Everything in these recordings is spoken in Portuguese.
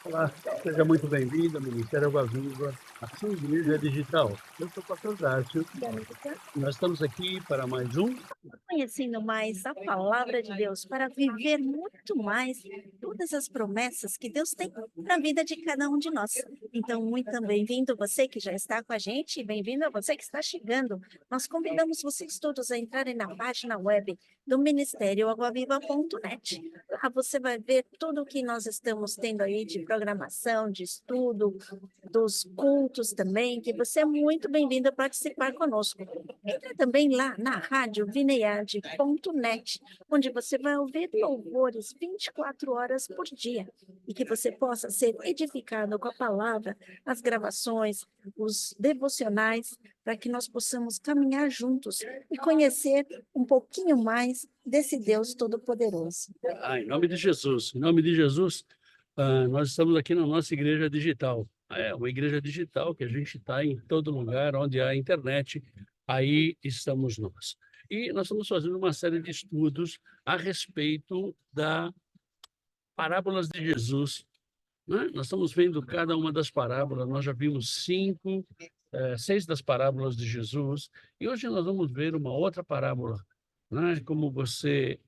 Olá, seja muito bem-vindo ao Ministério Água Viva, a sua igreja digital. Eu sou o pastor Dácio. Nós estamos aqui para mais um. Conhecendo mais a palavra de Deus, para viver muito mais todas as promessas que Deus tem para a vida de cada um de nós. Então, muito bem-vindo você que já está com a gente e bem-vindo a você que está chegando. Nós convidamos vocês todos a entrarem na página web do Ministério Aguaviva.net. Lá você vai ver tudo o que nós estamos tendo aí de programação, de estudo, dos cultos também, que você é muito bem-vindo a participar conosco. Entra também lá na rádio vineyard.net, onde você vai ouvir louvores 24 horas por dia e que você possa ser edificado com a palavra, as gravações, os devocionais, para que nós possamos caminhar juntos e conhecer um pouquinho mais desse Deus Todo-Poderoso. Em nome de Jesus, em nome de Jesus, nós estamos aqui na nossa igreja digital. É uma igreja digital que a gente está em todo lugar onde há internet, aí estamos nós. E nós estamos fazendo uma série de estudos a respeito da parábolas de Jesus, né? Nós estamos vendo cada uma das parábolas, nós já vimos seis das parábolas de Jesus, e hoje nós vamos ver uma outra parábola, né? Como você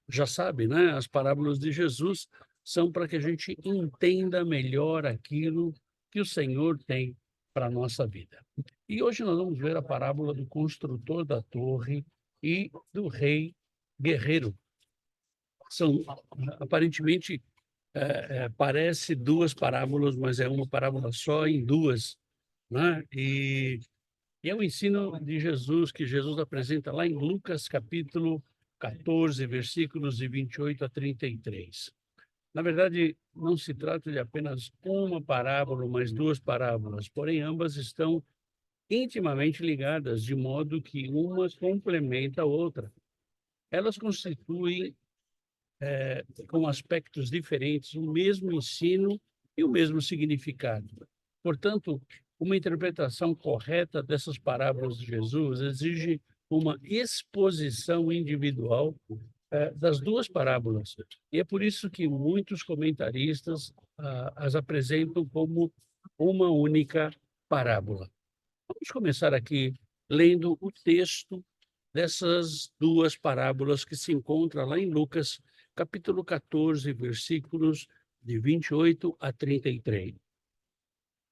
já sabe, né? As parábolas de Jesus são para que a gente entenda melhor aquilo que o Senhor tem para a nossa vida. E hoje nós vamos ver a parábola do construtor da torre e do rei guerreiro. São, aparentemente, parece duas parábolas, mas é uma parábola só em duas, né? E é o ensino de Jesus, que Jesus apresenta lá em Lucas, capítulo 14, versículos de 28 a 33. Na verdade, não se trata de apenas uma parábola, mas duas parábolas, porém ambas estão intimamente ligadas, de modo que uma complementa a outra. Elas constituem, com aspectos diferentes, o mesmo ensino e o mesmo significado. Portanto, uma interpretação correta dessas parábolas de Jesus exige uma exposição individual, das duas parábolas. E é por isso que muitos comentaristas as apresentam como uma única parábola. Vamos começar aqui lendo o texto dessas duas parábolas que se encontra lá em Lucas, capítulo 14, versículos de 28 a 33.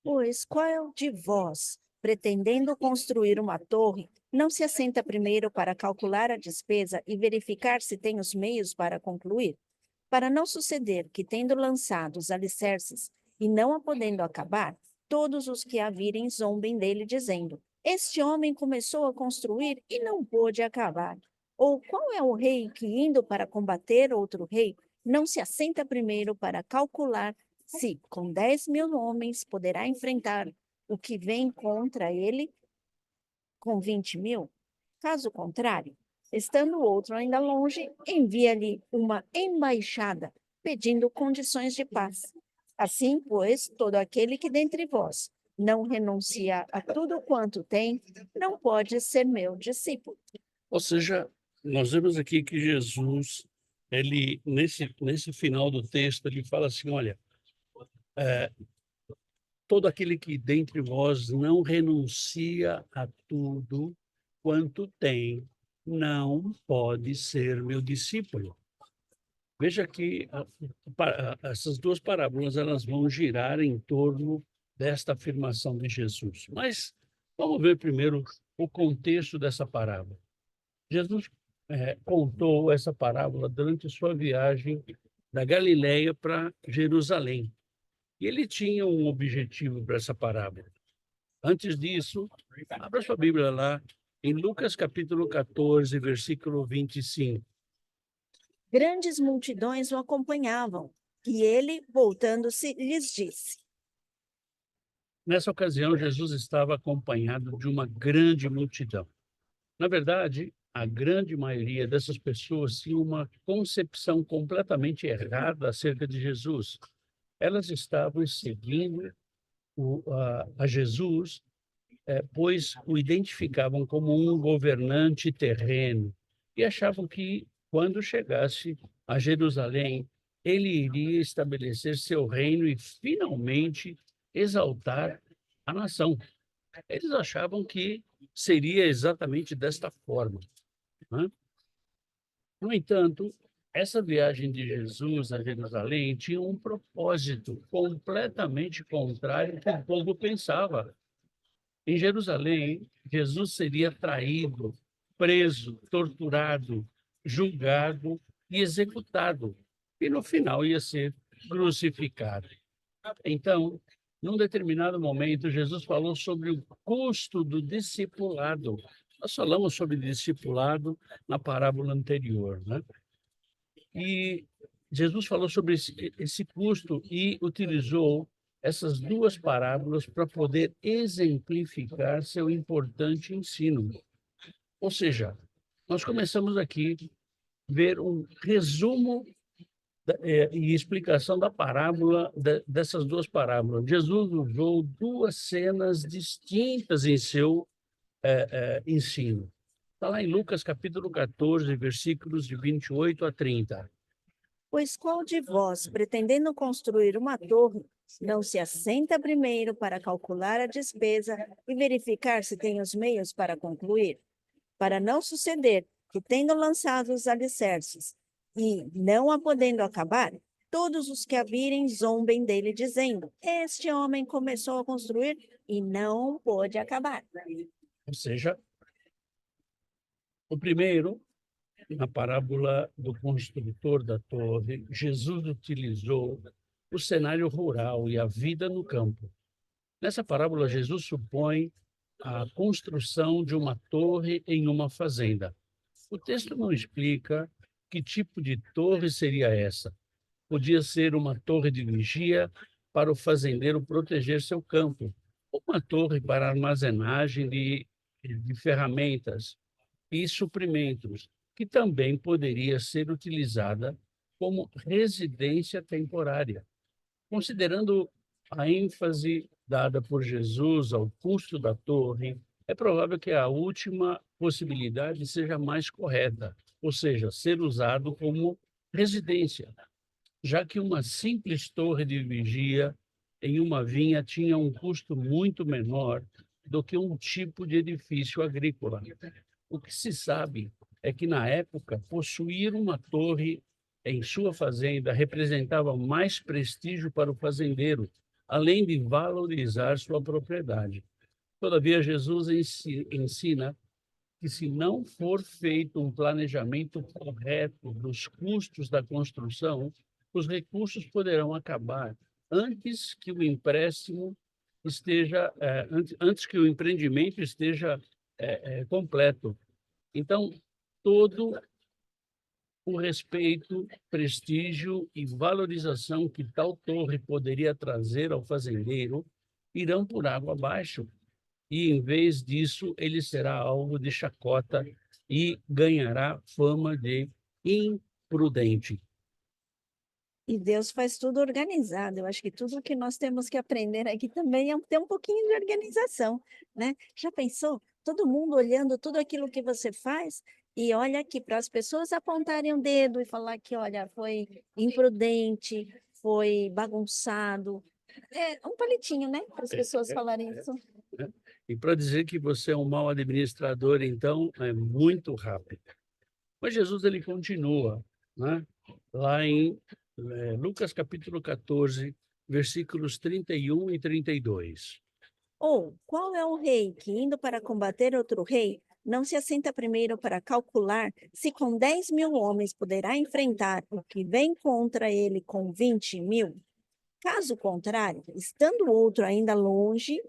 Pois qual de vós, pretendendo construir uma torre, não se assenta primeiro para calcular a despesa e verificar se tem os meios para concluir? Para não suceder que, tendo lançado os alicerces e não a podendo acabar, todos os que a virem zombem dele, dizendo: Este homem começou a construir e não pôde acabar. Ou qual é o rei que, indo para combater outro rei, não se assenta primeiro para calcular se, com 10.000 homens, poderá enfrentar o que vem contra ele com 20.000? Caso contrário, estando o outro ainda longe, envia-lhe uma embaixada, pedindo condições de paz. Assim, pois, todo aquele que dentre vós não renuncia a tudo quanto tem, não pode ser meu discípulo. Ou seja, nós vemos aqui que Jesus, ele, nesse final do texto, ele fala assim: olha, eh, todo aquele que dentre vós não renuncia a tudo quanto tem, não pode ser meu discípulo. Veja que essas duas parábolas elas vão girar em torno desta afirmação de Jesus. Mas vamos ver primeiro o contexto dessa parábola. Jesus contou essa parábola durante sua viagem da Galileia para Jerusalém. E ele tinha um objetivo para essa parábola. Antes disso, abra sua Bíblia lá em Lucas capítulo 14, versículo 25. Grandes multidões o acompanhavam, e ele, voltando-se, lhes disse: Nessa ocasião, Jesus estava acompanhado de uma grande multidão. Na verdade, a grande maioria dessas pessoas tinha uma concepção completamente errada acerca de Jesus. Elas estavam seguindo a Jesus, pois o identificavam como um governante terreno e achavam que, quando chegasse a Jerusalém, ele iria estabelecer seu reino e finalmente exaltar a nação. Eles achavam que seria exatamente desta forma, né? No entanto, essa viagem de Jesus a Jerusalém tinha um propósito completamente contrário ao que o povo pensava. Em Jerusalém, Jesus seria traído, preso, torturado, julgado e executado. E no final ia ser crucificado. Então, num determinado momento, Jesus falou sobre o custo do discipulado. Nós falamos sobre discipulado na parábola anterior, né? E Jesus falou sobre esse custo e utilizou essas duas parábolas para poder exemplificar seu importante ensino. Ou seja, nós começamos aqui a ver um resumo e explicação da parábola, dessas duas parábolas. Jesus usou duas cenas distintas em seu ensino. Está lá em Lucas capítulo 14, versículos de 28 a 30. Pois qual de vós, pretendendo construir uma torre, não se assenta primeiro para calcular a despesa e verificar se tem os meios para concluir? Para não suceder que, tendo lançado os alicerces e não a podendo acabar, todos os que a virem zombem dele, dizendo: Este homem começou a construir e não pôde acabar. Ou seja, o primeiro, na parábola do construtor da torre, Jesus utilizou o cenário rural e a vida no campo. Nessa parábola, Jesus supõe a construção de uma torre em uma fazenda. O texto não explica que tipo de torre seria essa. Podia ser uma torre de vigia para o fazendeiro proteger seu campo, ou uma torre para armazenagem de ferramentas e suprimentos, que também poderia ser utilizada como residência temporária. Considerando a ênfase dada por Jesus ao custo da torre, é provável que a última possibilidade seja mais correta, ou seja, ser usado como residência, já que uma simples torre de vigia em uma vinha tinha um custo muito menor do que um tipo de edifício agrícola. O que se sabe é que, na época, possuir uma torre em sua fazenda representava mais prestígio para o fazendeiro, além de valorizar sua propriedade. Todavia, Jesus ensina que, se não for feito um planejamento correto dos custos da construção, os recursos poderão acabar antes que o empréstimo esteja, antes que o empreendimento esteja completo. Então, todo o respeito, prestígio e valorização que tal torre poderia trazer ao fazendeiro irão por água abaixo. E, em vez disso, ele será alvo de chacota e ganhará fama de imprudente. E Deus faz tudo organizado. Eu acho que tudo que nós temos que aprender aqui também é ter um pouquinho de organização, né? Já pensou? Todo mundo olhando tudo aquilo que você faz e olha aqui para as pessoas apontarem o dedo e falar que, olha, foi imprudente, foi bagunçado. É um palitinho, né? Para as pessoas falarem isso. E para dizer que você é um mau administrador, então, é muito rápido. Mas Jesus, ele continua, né? Lá em Lucas capítulo 14, versículos 31 e 32. Ou qual é o rei que, indo para combater outro rei, não se assenta primeiro para calcular se com 10.000 homens poderá enfrentar o que vem contra ele com 20.000? Caso contrário, estando o outro ainda longe,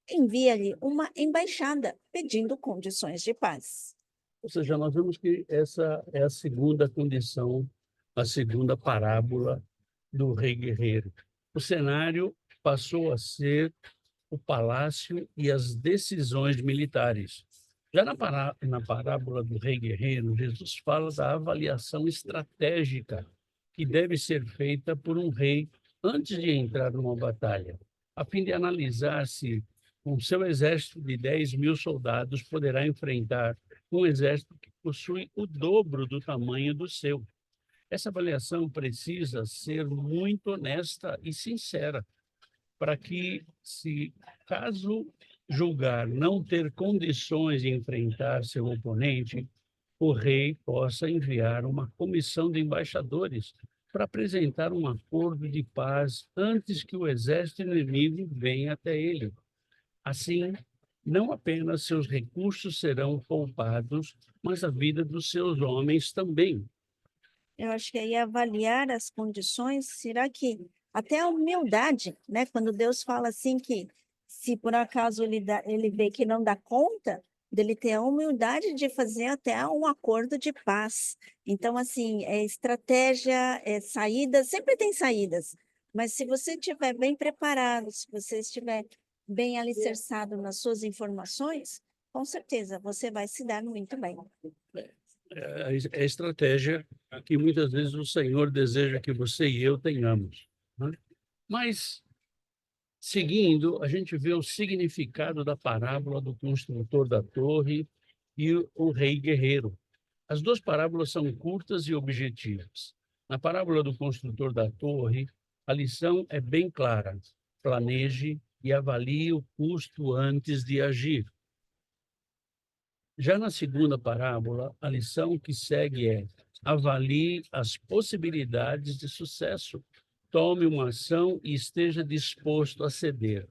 envia-lhe uma embaixada pedindo condições de paz. Ou seja, nós vemos que essa é a segunda condição, a segunda parábola do rei guerreiro. O cenário passou a ser o palácio e as decisões militares. Já na parábola do rei guerreiro, Jesus fala da avaliação estratégica que deve ser feita por um rei antes de entrar numa batalha, a fim de analisar se, com seu exército de 10.000 soldados, poderá enfrentar um exército que possui o dobro do tamanho do seu. Essa avaliação precisa ser muito honesta e sincera, para que, se caso julgar não ter condições de enfrentar seu oponente, o rei possa enviar uma comissão de embaixadores para apresentar um acordo de paz antes que o exército inimigo venha até ele. Assim, não apenas seus recursos serão poupados, mas a vida dos seus homens também. Eu acho que aí avaliar as condições, será que até a humildade, né? Quando Deus fala assim que se por acaso ele vê que não dá conta, dele ter a humildade de fazer até um acordo de paz. Então, assim, é estratégia, é saída, sempre tem saídas. Mas se você estiver bem preparado, se você estiver bem alicerçado nas suas informações, com certeza você vai se dar muito bem. É a estratégia que muitas vezes o Senhor deseja que você e eu tenhamos, né? Mas, seguindo, a gente vê o significado da parábola do construtor da torre e o rei guerreiro. As duas parábolas são curtas e objetivas. Na parábola do construtor da torre, a lição é bem clara: planeje e avalie o custo antes de agir. Já na segunda parábola, a lição que segue é: avalie as possibilidades de sucesso, tome uma ação e esteja disposto a ceder.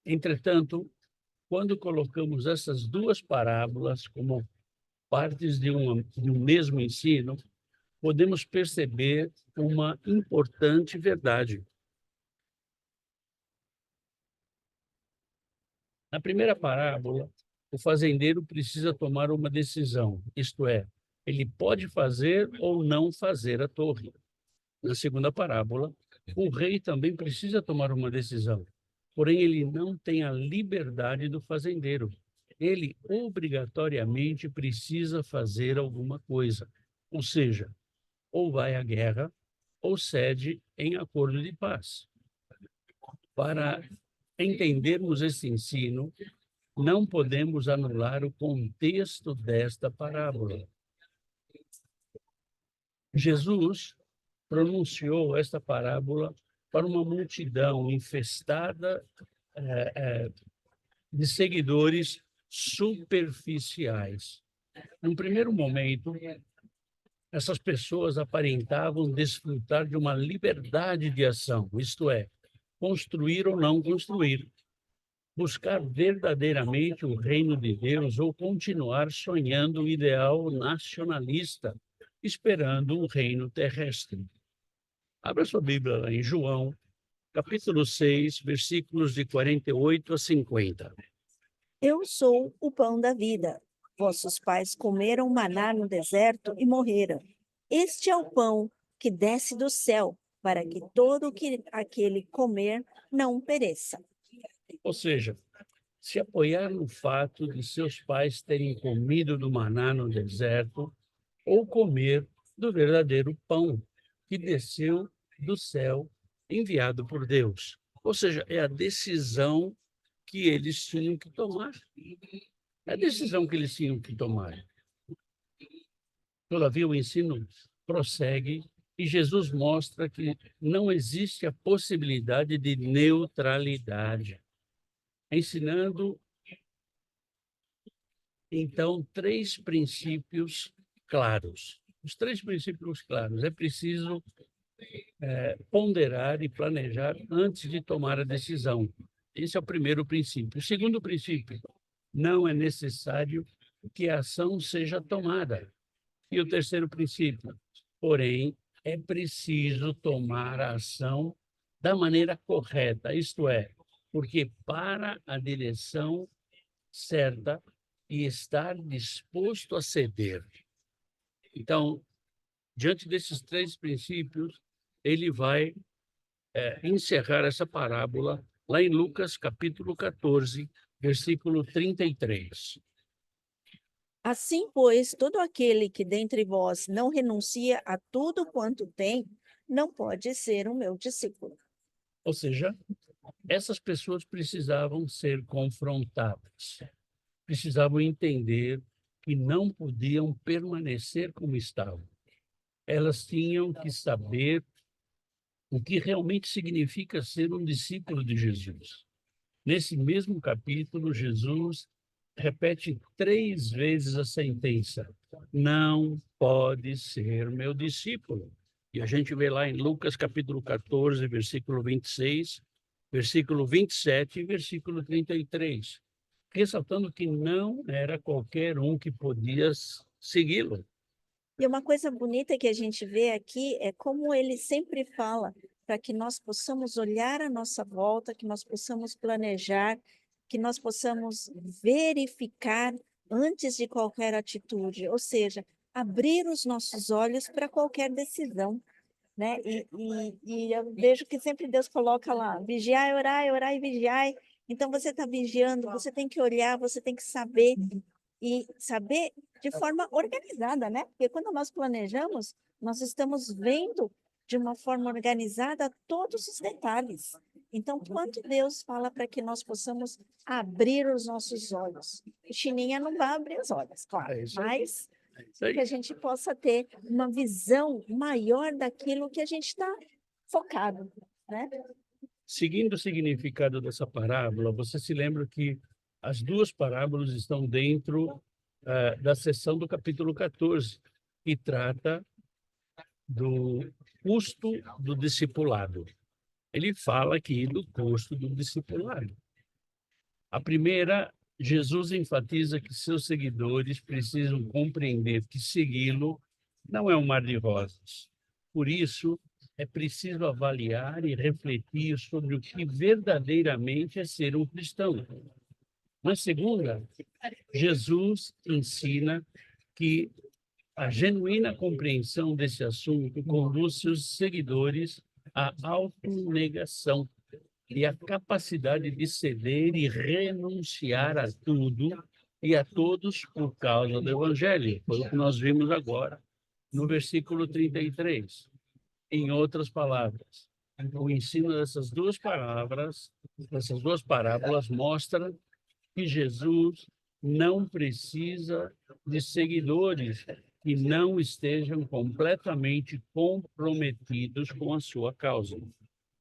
Entretanto, quando colocamos essas duas parábolas como partes de um mesmo ensino, podemos perceber uma importante verdade. Na primeira parábola, o fazendeiro precisa tomar uma decisão, isto é, ele pode fazer ou não fazer a torre. Na segunda parábola, o rei também precisa tomar uma decisão, porém ele não tem a liberdade do fazendeiro. Ele obrigatoriamente precisa fazer alguma coisa, ou seja, ou vai à guerra ou cede em acordo de paz. Para entendermos esse ensino, não podemos anular o contexto desta parábola. Jesus pronunciou esta parábola para uma multidão infestada de seguidores superficiais. Num primeiro momento, essas pessoas aparentavam desfrutar de uma liberdade de ação, isto é, construir ou não construir, buscar verdadeiramente o reino de Deus ou continuar sonhando o ideal nacionalista, esperando um reino terrestre. Abra sua Bíblia lá em João, capítulo 6, versículos de 48 a 50. Eu sou o pão da vida. Vossos pais comeram maná no deserto e morreram. Este é o pão que desce do céu, para que todo aquele comer não pereça. Ou seja, se apoiar no fato de seus pais terem comido do maná no deserto ou comer do verdadeiro pão que desceu do céu, enviado por Deus. Ou seja, é a decisão que eles tinham que tomar. É a decisão que eles tinham que tomar. Todavia, o ensino prossegue e Jesus mostra que não existe a possibilidade de neutralidade, ensinando, então, três princípios claros. Os três princípios claros. É preciso ponderar e planejar antes de tomar a decisão. Esse é o primeiro princípio. O segundo princípio: não é necessário que a ação seja tomada. E o terceiro princípio: porém, é preciso tomar a ação da maneira correta, isto é, porque para a direção certa e estar disposto a ceder. Então, diante desses três princípios, ele vai encerrar essa parábola lá em Lucas, capítulo 14, versículo 33. Assim, pois, todo aquele que dentre vós não renuncia a tudo quanto tem, não pode ser o meu discípulo. Ou seja, essas pessoas precisavam ser confrontadas, precisavam entender que não podiam permanecer como estavam. elas tinham que saber o que realmente significa ser um discípulo de Jesus. Nesse mesmo capítulo, Jesus repete 3 vezes a sentença: não pode ser meu discípulo. E a gente vê lá em Lucas capítulo 14, versículo 26, versículo 27 e versículo 33, ressaltando que não era qualquer um que podia segui-lo. E uma coisa bonita que a gente vê aqui é como ele sempre fala para que nós possamos olhar à nossa volta, que nós possamos planejar, que nós possamos verificar antes de qualquer atitude, ou seja, abrir os nossos olhos para qualquer decisão, né? E eu vejo que sempre Deus coloca lá, vigiai, orai, orai e vigiai. Então você está vigiando, você tem que olhar, você tem que saber e saber de forma organizada, né? Porque quando nós planejamos, nós estamos vendo de uma forma organizada todos os detalhes. Então, quando Deus fala para que nós possamos abrir os nossos olhos, o Chininha não vai abrir os olhos, claro, É isso aí. mas É isso aí. que a gente possa ter uma visão maior daquilo que a gente está focado, né? Seguindo o significado dessa parábola, você se lembra que as 2 parábolas estão dentro da seção do capítulo 14, que trata do custo do discipulado. Ele fala aqui do custo do discipulado. A primeira, Jesus enfatiza que seus seguidores precisam compreender que segui-lo não é um mar de rosas. Por isso, é preciso avaliar e refletir sobre o que verdadeiramente é ser um cristão. Na segunda, Jesus ensina que a genuína compreensão desse assunto conduz seus seguidores à autonegação e a capacidade de ceder e renunciar a tudo e a todos por causa do Evangelho. Foi o que nós vimos agora no versículo 33. Em outras palavras, o ensino dessas duas parábolas mostra que Jesus não precisa de seguidores que não estejam completamente comprometidos com a sua causa.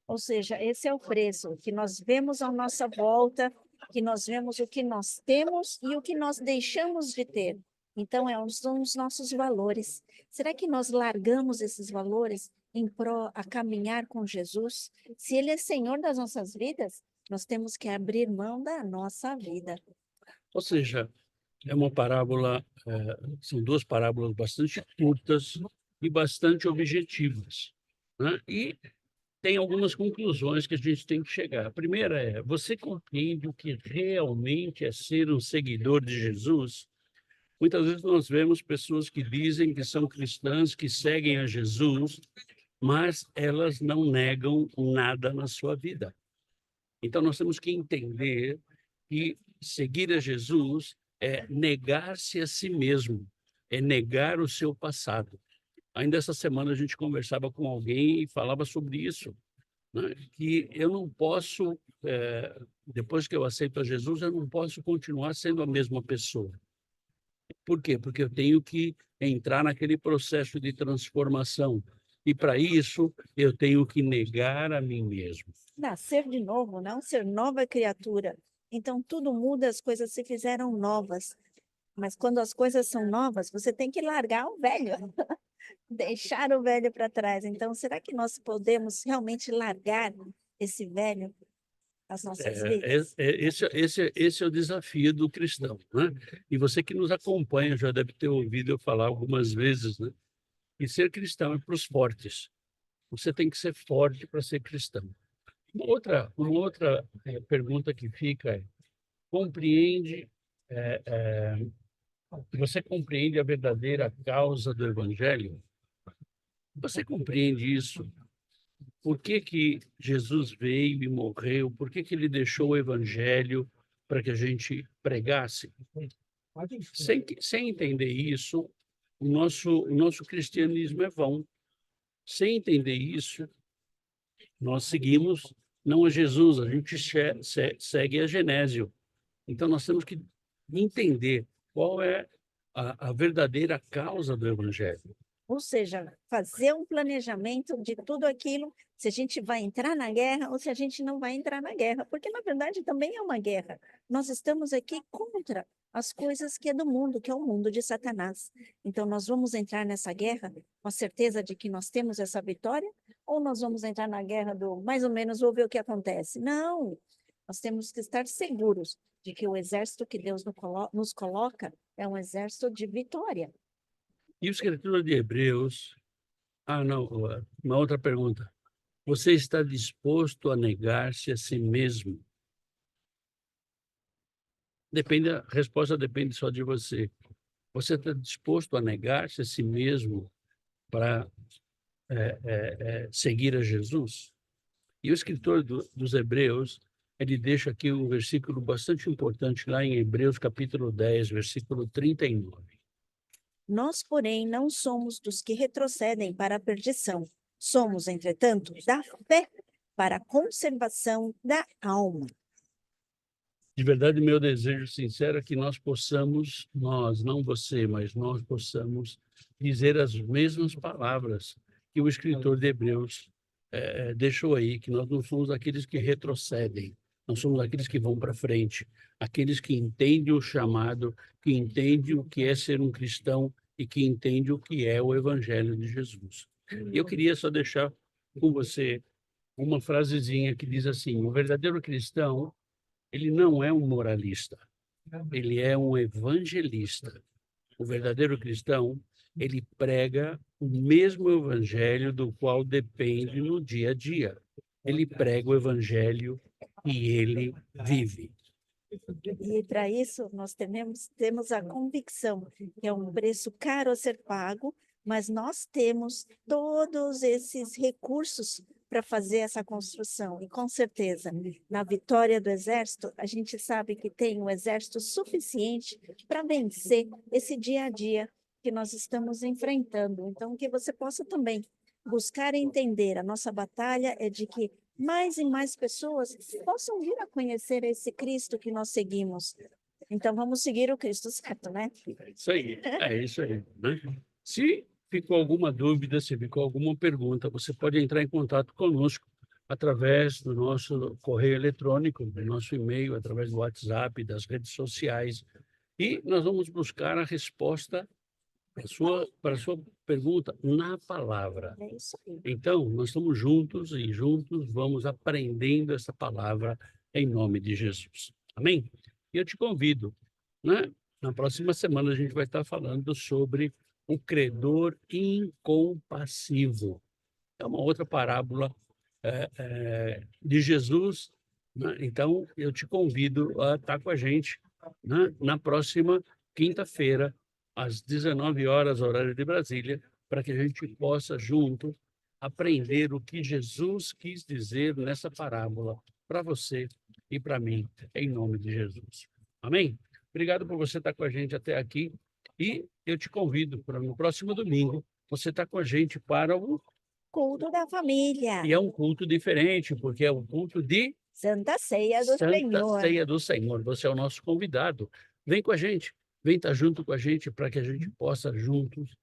Ou seja, esse é o preço que nós vemos à nossa volta, que nós vemos o que nós temos e o que nós deixamos de ter. Então, são os nossos valores. Será que nós largamos esses valores em pró a caminhar com Jesus? Se Ele é Senhor das nossas vidas, nós temos que abrir mão da nossa vida. Ou seja, é uma parábola, são 2 parábolas bastante curtas e bastante objetivas, né? E tem algumas conclusões que a gente tem que chegar. A primeira é: você compreende o que realmente é ser um seguidor de Jesus? Muitas vezes nós vemos pessoas que dizem que são cristãs, que seguem a Jesus, mas elas não negam nada na sua vida. Então nós temos que entender que seguir a Jesus é negar-se a si mesmo, é negar o seu passado. Ainda essa semana a gente conversava com alguém e falava sobre isso, né? Que eu não posso, depois que eu aceito a Jesus, eu não posso continuar sendo a mesma pessoa. Por quê? Porque eu tenho que entrar naquele processo de transformação. E para isso, eu tenho que negar a mim mesmo. Nascer de novo, não ser nova criatura. Então, tudo muda, as coisas se fizeram novas. Mas quando as coisas são novas, você tem que largar o velho, deixar o velho para trás. Então, será que nós podemos realmente largar esse velho às nossas vidas? Esse é o desafio do cristão, né? E você que nos acompanha já deve ter ouvido eu falar algumas vezes, né? Que ser cristão é para os fortes. Você tem que ser forte para ser cristão. Uma outra pergunta que fica é: compreende, eh, eh, você compreende a verdadeira causa do Evangelho? Você compreende isso? Por que que Jesus veio e morreu? Por que que ele deixou o Evangelho para que a gente pregasse? Sem entender isso, o nosso cristianismo é vão. Sem entender isso, nós seguimos não a Jesus, a gente segue a Genésio. Então, nós temos que entender qual é a verdadeira causa do Evangelho. Ou seja, fazer um planejamento de tudo aquilo, se a gente vai entrar na guerra ou se a gente não vai entrar na guerra, porque na verdade também é uma guerra. Nós estamos aqui contra as coisas que é do mundo, que é o mundo de Satanás. Então nós vamos entrar nessa guerra com a certeza de que nós temos essa vitória, ou nós vamos entrar na guerra do mais ou menos vou ver o que acontece? Não, nós temos que estar seguros de que o exército que Deus nos coloca é um exército de vitória. E o escritor de Hebreus... não, uma outra pergunta. Você está disposto a negar-se a si mesmo? A resposta depende só de você. Você está disposto a negar-se a si mesmo para seguir a Jesus? E o escritor dos Hebreus, ele deixa aqui um versículo bastante importante lá em Hebreus capítulo 10, versículo 39. Nós, porém, não somos dos que retrocedem para a perdição. Somos, entretanto, da fé para a conservação da alma. De verdade, meu desejo sincero é que nós possamos, nós, não você, mas nós possamos dizer as mesmas palavras que o escritor de Hebreus deixou aí, que nós não somos aqueles que retrocedem, nós somos aqueles que vão para frente, aqueles que entendem o chamado, que entendem o que é ser um cristão e que entendem o que é o Evangelho de Jesus. E eu queria só deixar com você uma frasezinha que diz assim: o verdadeiro cristão, ele não é um moralista, ele é um evangelista. O verdadeiro cristão, ele prega o mesmo evangelho do qual depende no dia a dia. Ele prega o evangelho e ele vive. E para isso nós temos a convicção que é um preço caro a ser pago, mas nós temos todos esses recursos para fazer essa construção. E com certeza, na vitória do exército, a gente sabe que tem um exército suficiente para vencer esse dia a dia que nós estamos enfrentando. Então, que você possa também buscar entender. A nossa batalha é de que mais e mais pessoas possam vir a conhecer esse Cristo que nós seguimos. Então, vamos seguir o Cristo certo, né? É isso aí, né? Se ficou alguma dúvida, se ficou alguma pergunta, você pode entrar em contato conosco através do nosso correio eletrônico, do nosso e-mail, através do WhatsApp, das redes sociais, e nós vamos buscar a resposta para a sua pergunta na palavra. É isso aí. Então, nós estamos juntos e juntos vamos aprendendo essa palavra em nome de Jesus. Amém? E eu te convido, né? Na próxima semana a gente vai estar falando sobre o credor incompassivo. É uma outra parábola de Jesus, né? Então, eu te convido a estar com a gente, né? Na próxima quinta-feira, às 19 horas, horário de Brasília, para que a gente possa, junto, aprender o que Jesus quis dizer nessa parábola para você e para mim, em nome de Jesus. Amém? Obrigado por você estar com a gente até aqui e eu te convido para no próximo domingo você estar com a gente para o... Culto da família. E é um culto diferente, porque é um culto de Santa Ceia do Santa Senhor. Ceia do Senhor. Você é o nosso convidado. Vem com a gente, vem estar junto com a gente para que a gente possa juntos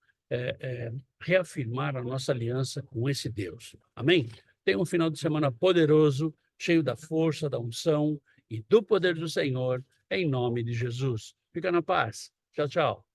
reafirmar a nossa aliança com esse Deus. Amém? Tenha um final de semana poderoso, cheio da força, da unção e do poder do Senhor, em nome de Jesus. Fica na paz. Tchau, tchau.